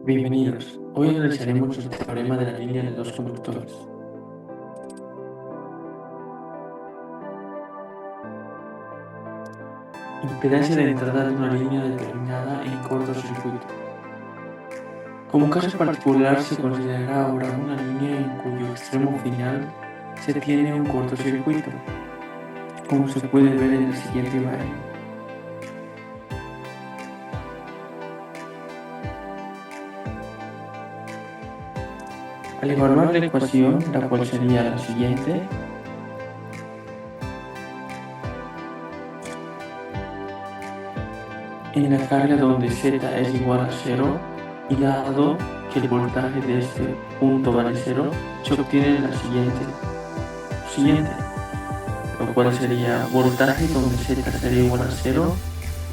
Bienvenidos. Hoy realizaremos el teorema de la línea de dos conductores. Impedancia de entrada de una línea determinada en cortocircuito. Como caso particular se considerará ahora una línea en cuyo extremo final se tiene un cortocircuito, como se puede ver en la siguiente imagen. Al evaluar la ecuación, la cual sería la siguiente, en la carga donde Z es igual a 0 y dado que el voltaje de este punto vale 0, se obtiene la siguiente, lo cual sería voltaje donde Z sería igual a 0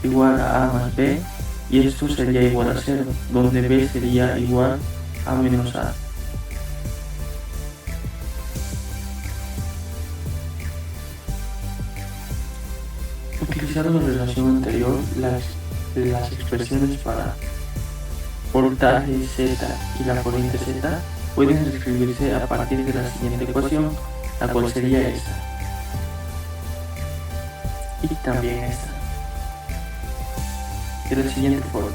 igual a A más B, y esto sería igual a 0, donde B sería igual a menos A. Utilizando la relación anterior, las expresiones para voltaje Z y la corriente Z pueden escribirse a partir de la siguiente ecuación, la cual sería esta, y también esta, de la siguiente forma.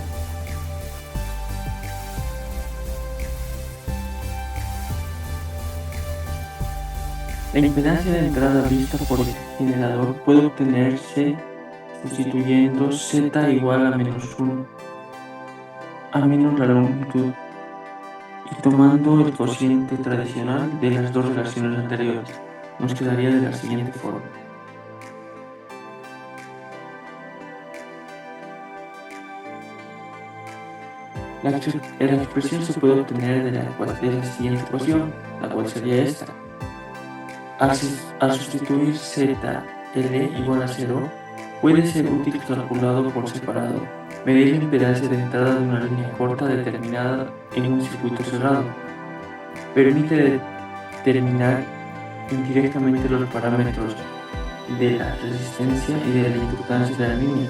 La impedancia de entrada vista por el generador puede obtenerse sustituyendo Z igual a menos 1 a menos la longitud y tomando el cociente tradicional de las dos relaciones anteriores. Nos quedaría de la siguiente forma. La expresión se puede obtener de la siguiente ecuación, la cual sería esta. Al sustituir Z, L igual a 0, puede ser útil calculado por separado, medir la impedancia de entrada de una línea corta determinada en un circuito cerrado. Permite determinar indirectamente los parámetros de la resistencia y de la inductancia de la línea,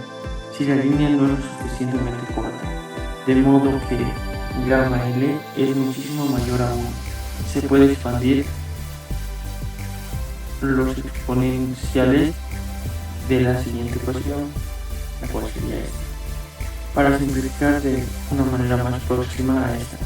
si la línea no es lo suficientemente corta, de modo que gamma L es muchísimo mayor aún. Se puede expandir los exponenciales de la siguiente ecuación, la cual sería esta, para simplificar de una manera más próxima a esta.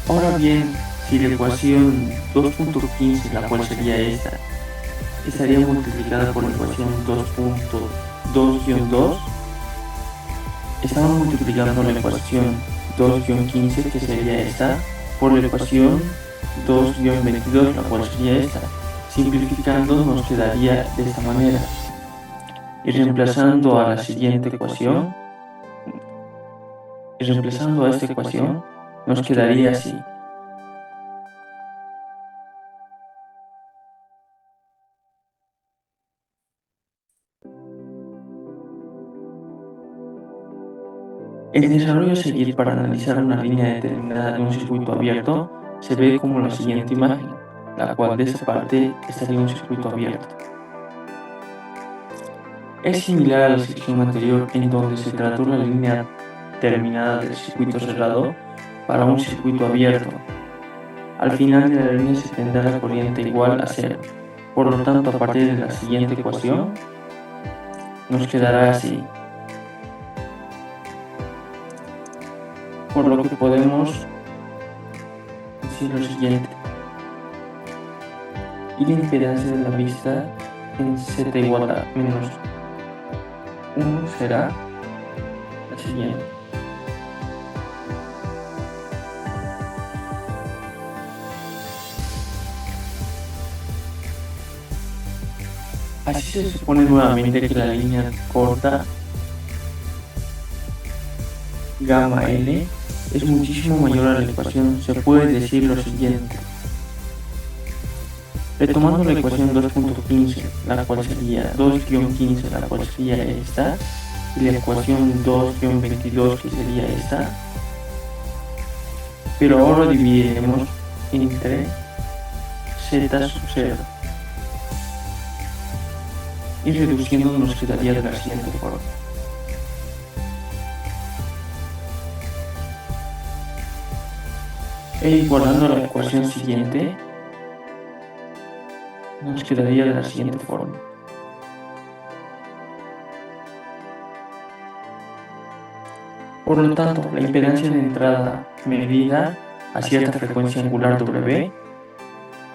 Ahora bien, si la ecuación 2.15, la cual sería esta, estaría multiplicada por la ecuación 2.2-2, estamos multiplicando la ecuación 2-15, que sería esta, por la ecuación 2-22, la cual sería esta. Simplificando nos quedaría de esta manera. Y reemplazando a esta ecuación, nos quedaría así. El desarrollo a seguir para analizar una línea determinada de un circuito abierto se ve como la siguiente imagen, la cual de esta parte estaría un circuito abierto. Es similar a la sección anterior en donde se trató la línea terminada del circuito cerrado para un circuito abierto. Al final de la línea se tendrá la corriente igual a 0. Por lo tanto, a partir de la siguiente ecuación, nos quedará así. Por lo que podemos decir lo siguiente. Y la impedancia de la vista en Z igual a menos 1 será la siguiente. Así se supone nuevamente que la línea corta gamma L es muchísimo mayor a la ecuación. Se puede decir lo siguiente. Retomando la ecuación 2.15, la cual sería 2-15, la cual sería esta, y la ecuación 2-22, que sería esta, pero ahora dividiremos entre Z sub 0. y reduciendo nos quedaría de la siguiente forma. E igualando la ecuación siguiente, nos quedaría de la siguiente forma. Por lo tanto, la impedancia de entrada medida a cierta frecuencia angular W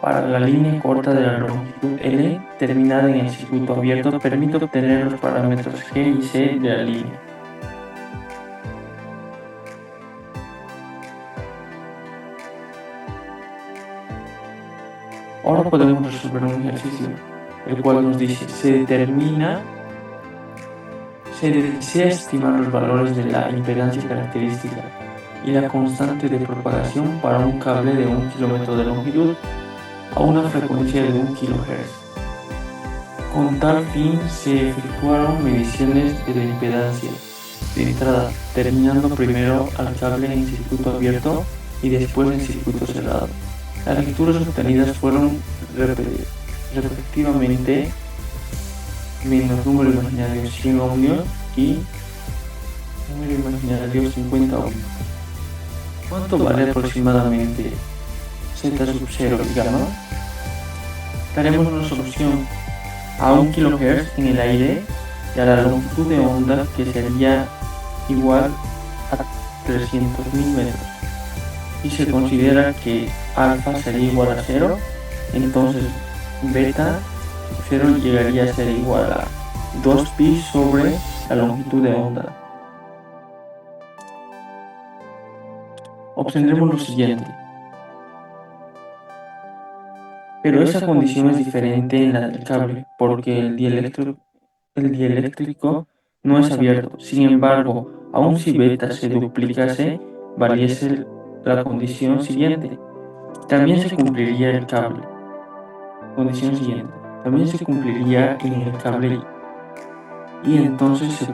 para la línea corta de la longitud L terminada en el circuito abierto permite obtener los parámetros G y C de la línea. Ahora podemos resolver un ejercicio, el cual nos dice, se desea estimar los valores de la impedancia característica y la constante de propagación para un cable de 1 km de longitud a una frecuencia de 1 kHz. Con tal fin se efectuaron mediciones de la impedancia de entrada, terminando primero al cable en circuito abierto y después en circuito cerrado. Las lecturas obtenidas fueron respectivamente menos número imaginario 100 ohmios y número imaginario 50 ohmios. ¿Cuánto vale aproximadamente Z sub 0 y gamma? Daremos una solución a 1 kHz en el aire y a la longitud de onda, que sería igual a 300.000 metros, y se considera que alfa sería igual a 0, entonces beta 0 llegaría a ser igual a 2pi sobre la longitud de onda. Obtendremos lo siguiente, pero esa condición es diferente en la del cable, porque el dieléctrico no es abierto. Sin embargo, aun si beta se duplicase, valiese la condición siguiente, también se cumpliría el cable. Condición siguiente, también se cumpliría en el cable, y entonces se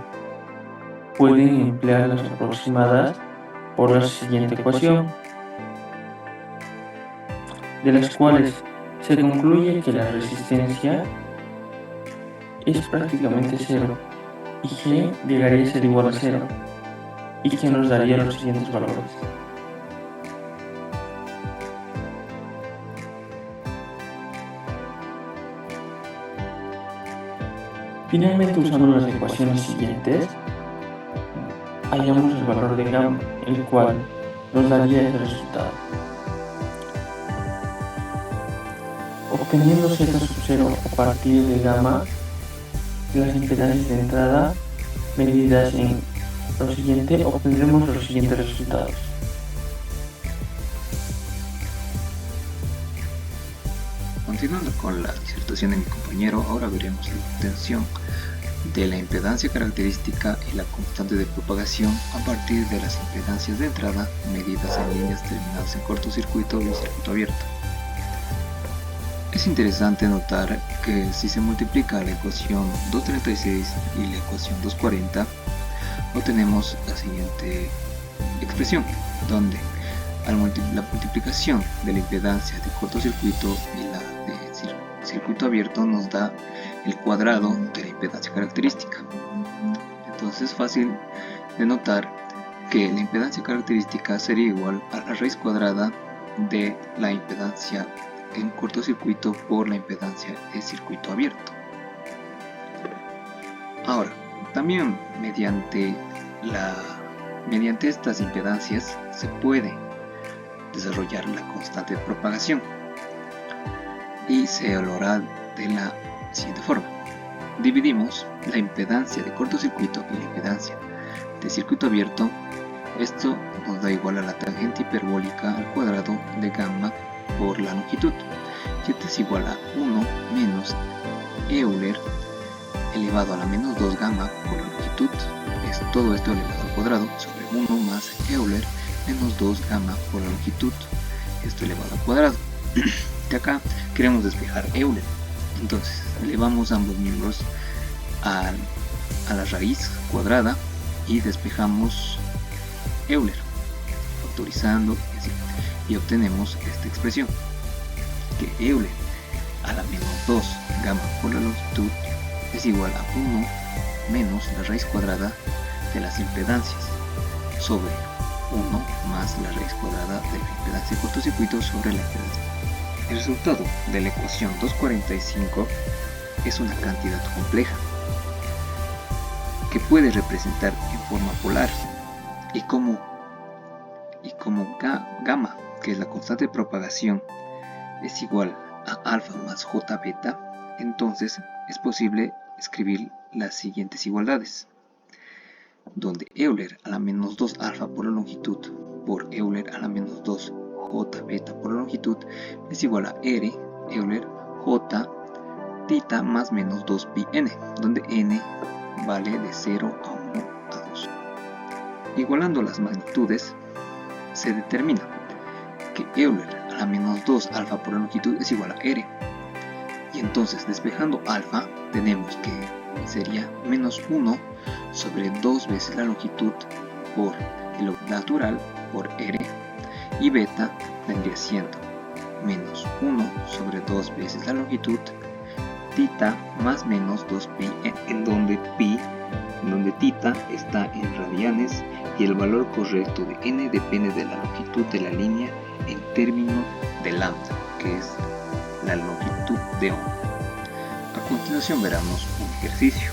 pueden emplear las aproximadas por la siguiente ecuación, de las cuales se concluye que la resistencia es prácticamente cero y G llegaría a ser igual a 0, y que nos daría los siguientes valores. Finalmente, usando las ecuaciones siguientes, hallamos el valor de gamma, el cual nos daría el resultado. Obteniendo Z sub 0 a partir de gamma, las impedancias de entrada medidas en lo siguiente, obtendremos los siguientes resultados. Continuando con la disertación de mi compañero, ahora veremos la obtención de la impedancia característica y la constante de propagación a partir de las impedancias de entrada medidas en líneas terminadas en cortocircuito y circuito abierto. Es interesante notar que si se multiplica la ecuación 236 y la ecuación 240, obtenemos la siguiente expresión, donde la multiplicación de la impedancia de cortocircuito y la de circuito abierto nos da el cuadrado de la impedancia característica. Entonces es fácil de notar que la impedancia característica sería igual a la raíz cuadrada de la impedancia en cortocircuito por la impedancia de circuito abierto. Ahora, también mediante estas impedancias se puede desarrollar la constante de propagación, y se lo hará de la siguiente forma. Dividimos la impedancia de cortocircuito y la impedancia de circuito abierto. Esto nos da igual a la tangente hiperbólica al cuadrado de gamma por la longitud, y esto es igual a 1 menos Euler elevado a la menos 2 gamma por la longitud. Es todo esto elevado al cuadrado sobre 1 más Euler menos 2 gamma por la longitud, esto elevado al cuadrado. De acá queremos despejar Euler, entonces elevamos ambos miembros a la raíz cuadrada y despejamos Euler, factorizando y así, y obtenemos esta expresión, que Euler a la menos 2 gamma por la longitud es igual a 1 menos la raíz cuadrada de las impedancias sobre 1 más la raíz cuadrada de la impedancia de cortocircuito sobre la impedancia. El resultado de la ecuación 245 es una cantidad compleja que puede representar en forma polar y como gamma, que es la constante de propagación, es igual a alfa más j beta, entonces es posible escribir las siguientes igualdades, donde Euler a la menos 2 alfa por la longitud por Euler a la menos 2 j beta por la longitud es igual a R Euler j tita más menos 2 pi n, donde n vale de 0 a 1 a 2. Igualando las magnitudes, se determina que Euler a la menos 2 alfa por la longitud es igual a R. Y entonces, despejando alfa, tenemos que sería menos 1 sobre 2 veces la longitud por el natural por R, y beta vendría siendo menos 1 sobre 2 veces la longitud tita más menos 2 pi, en donde tita está en radianes y el valor correcto de n depende de la longitud de la línea en términos de lambda, que es la longitud de onda. A continuación veremos un ejercicio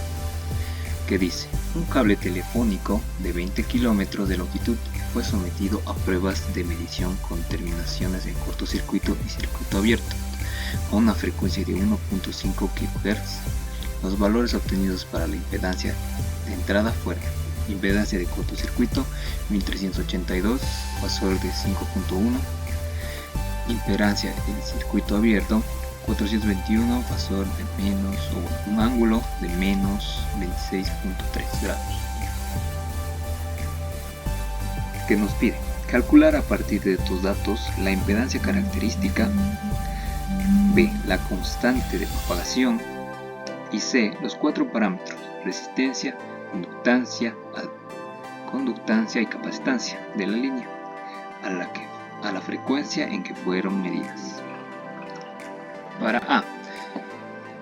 que dice: un cable telefónico de 20 kilómetros de longitud fue sometido a pruebas de medición con terminaciones en cortocircuito y circuito abierto a una frecuencia de 1.5 kHz. Los valores obtenidos para la impedancia de entrada fueron: impedancia de cortocircuito 1382, fasor de 5.1, impedancia en circuito abierto 421, fasor de menos o un ángulo de menos 26.3 grados. Que nos pide calcular a partir de estos datos la impedancia característica, B, la constante de propagación, y C, los 4 parámetros: resistencia, conductancia y capacitancia de la línea a la frecuencia en que fueron medidas. Para A,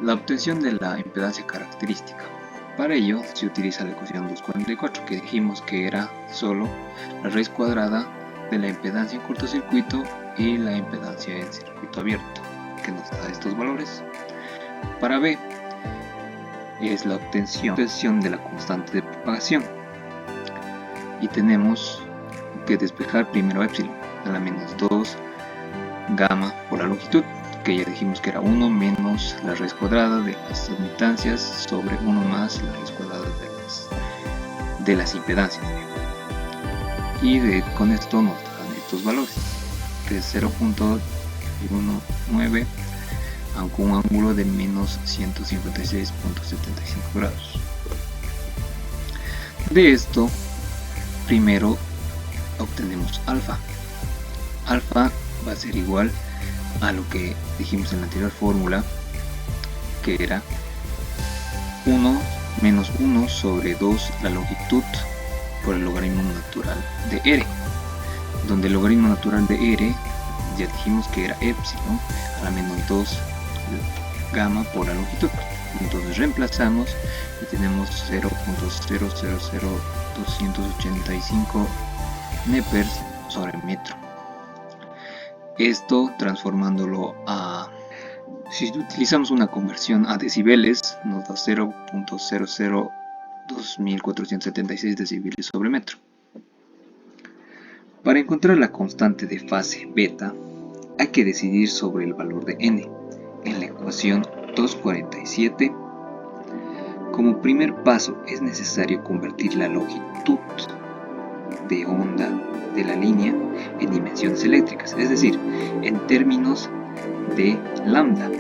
la obtención de la impedancia característica. Para ello se utiliza la ecuación 244, que dijimos que era solo la raíz cuadrada de la impedancia en cortocircuito y la impedancia en circuito abierto, que nos da estos valores. Para B, es la obtención de la constante de propagación, y tenemos que despejar primero epsilon a la menos 2 gamma por la longitud, que ya dijimos que era 1 menos la raíz cuadrada de las admitancias sobre 1 más la raíz cuadrada de las impedancias, y con esto nos dan estos valores, que es 0.19 aunque un ángulo de menos 156.75 grados. De esto, primero obtenemos alfa. Alfa va a ser igual a lo que dijimos en la anterior fórmula, que era 1 menos 1 sobre 2 la longitud por el logaritmo natural de R, donde el logaritmo natural de R ya dijimos que era epsilon a la menos 2 gamma por la longitud. Entonces reemplazamos y tenemos 0.000285 nepers sobre metro. Esto transformándolo a, si utilizamos una conversión a decibeles, nos da 0.002476 decibeles sobre metro. Para encontrar la constante de fase beta, hay que decidir sobre el valor de n. En la ecuación 247, como primer paso es necesario convertir la longitud de onda de la línea en dimensiones eléctricas, es decir, en términos de lambda.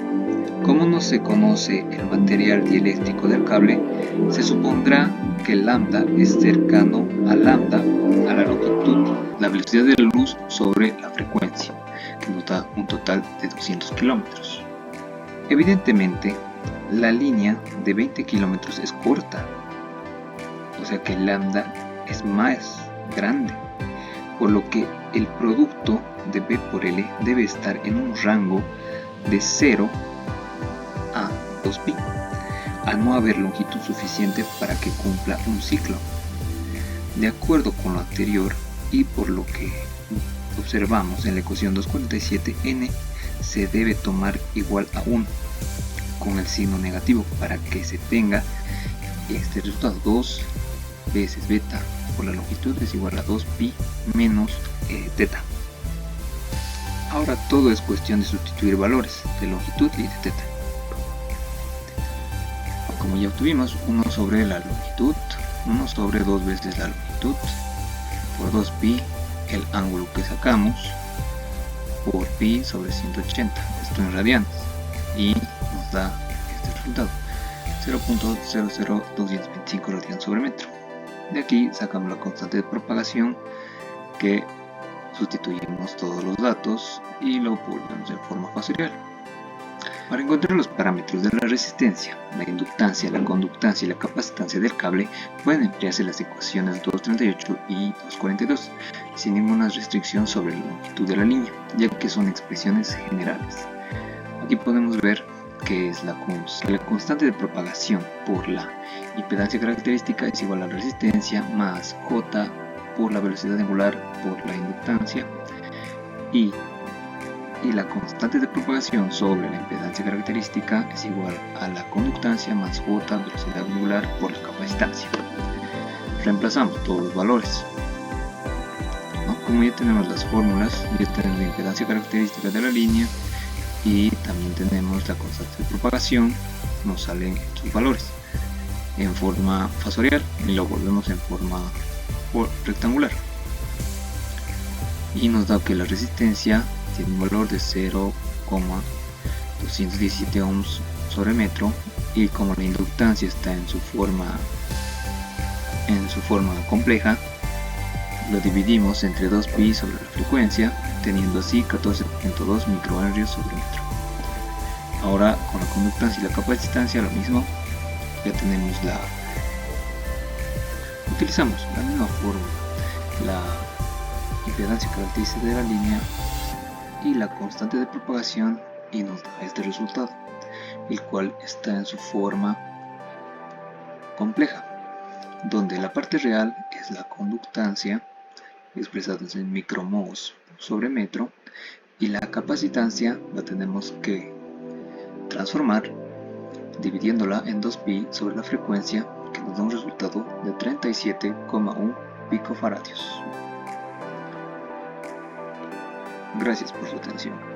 Como no se conoce el material dieléctrico del cable, se supondrá que el lambda es cercano a lambda, a la longitud, la velocidad de la luz sobre la frecuencia, que nos da un total de 200 kilómetros. Evidentemente, la línea de 20 kilómetros es corta, o sea que el lambda es más grande, por lo que el producto de B por L debe estar en un rango de 0 a 2pi, al no haber longitud suficiente para que cumpla un ciclo. De acuerdo con lo anterior y por lo que observamos en la ecuación 247, n se debe tomar igual a 1 con el signo negativo para que se tenga este resultado. 2 veces beta por la longitud es igual a 2pi menos teta. Ahora todo es cuestión de sustituir valores de longitud y de teta. Como ya obtuvimos 1 sobre la longitud, 1 sobre 2 veces la longitud por 2pi, el ángulo que sacamos, por pi sobre 180, esto en radianes, y nos da este resultado, 0.00225 radianes sobre metro. De aquí sacamos la constante de propagación, que sustituimos todos los datos y lo volvemos en forma factorial. Para encontrar los parámetros de la resistencia, la inductancia, la conductancia y la capacitancia del cable, pueden emplearse las ecuaciones 238 y 242, sin ninguna restricción sobre la longitud de la línea, ya que son expresiones generales. Aquí podemos ver que es la constante de propagación por la impedancia característica es igual a la resistencia más J por la velocidad angular por la inductancia, y la constante de propagación sobre la impedancia característica es igual a la conductancia más J velocidad angular por la capacitancia. Reemplazamos todos los valores, ¿no? Como ya tenemos las fórmulas, ya tenemos la impedancia característica de la línea y también tenemos la constante de propagación, nos salen estos valores en forma factorial y lo volvemos en forma rectangular, y nos da que la resistencia tiene un valor de 0,217 ohms sobre metro, y como la inductancia está en su forma compleja, lo dividimos entre 2pi sobre la frecuencia, teniendo así 14.2 microhenrios sobre metro. Ahora con la conductancia y la capacitancia lo mismo, ya tenemos utilizamos la misma fórmula, la impedancia característica de la línea y la constante de propagación, y nos da este resultado, el cual está en su forma compleja, donde la parte real es la conductancia expresada en micromhos sobre metro, y la capacitancia la tenemos que transformar dividiéndola en 2pi sobre la frecuencia, que nos da un resultado de 37,1 picofaradios. Gracias por su atención.